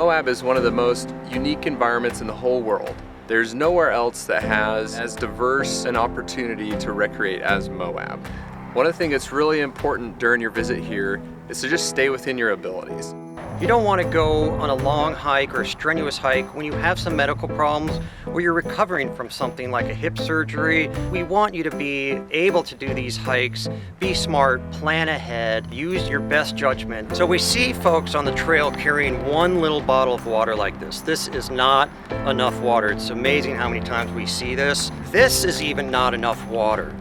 Moab is one of the most unique environments in the whole world. There's nowhere else that has as diverse an opportunity to recreate as Moab. One of the things that's really important during your visit here is to just stay within your abilities. You don't want to go on a long hike or a strenuous hike when you have some medical problems or you're recovering from something like a hip surgery. We want you to be able to do these hikes, be smart, plan ahead, use your best judgment. So we see folks on the trail carrying one little bottle of water like this. This is not enough water. It's amazing how many times we see this. This is even not enough water.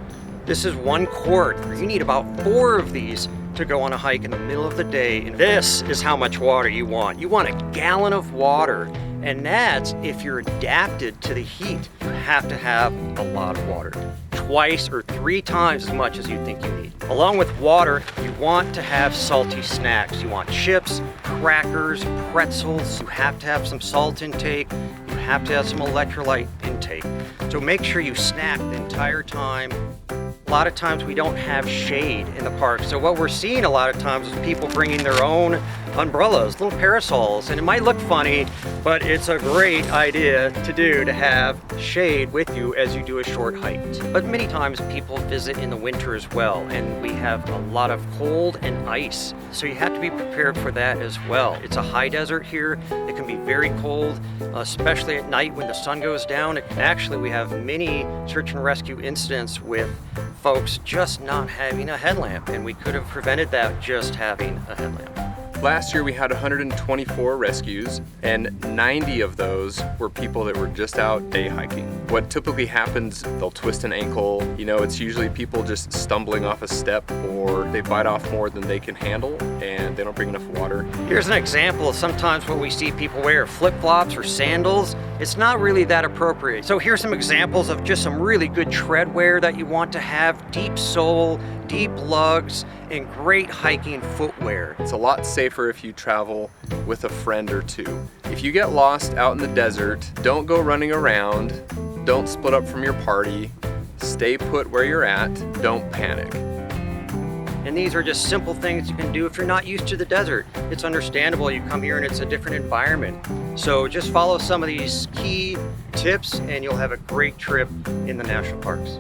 This is 1 quart. You need about 4 of these to go on a hike in the middle of the day. And this is how much water you want. You want a gallon of water. And that's if you're adapted to the heat. You have to have a lot of water. 2 or 3 times as much as you think you need. Along with water, you want to have salty snacks. You want chips, crackers, pretzels. You have to have some salt intake. You have to have some electrolyte intake. So make sure you snack the entire time. A lot of times we don't have shade in the park. So what we're seeing a lot of times is people bringing their own umbrellas, little parasols, and it might look funny, but it's a great idea to do, to have shade with you as you do a short hike. But many times people visit in the winter as well, and we have a lot of cold and ice. So you have to be prepared for that as well. It's a high desert here. It can be very cold, especially at night when the sun goes down. Actually, we have many search and rescue incidents with folks just not having a headlamp, and we could have prevented that just having a headlamp. Last year we had 124 rescues, and 90 of those were people that were just out day hiking. What typically happens, they'll twist an ankle. You know, it's usually people just stumbling off a step, or they bite off more than they can handle and they don't bring enough water. Here's an example of sometimes what we see people wear, flip-flops or sandals. It's not really that appropriate. So here's some examples of just some really good tread wear that you want to have: deep sole, deep lugs, and great hiking footwear. It's a lot safer if you travel with a friend or two. If you get lost out in the desert, don't go running around, don't split up from your party, stay put where you're at, don't panic. And these are just simple things you can do if you're not used to the desert. It's understandable, you come here and it's a different environment. So just follow some of these key tips and you'll have a great trip in the national parks.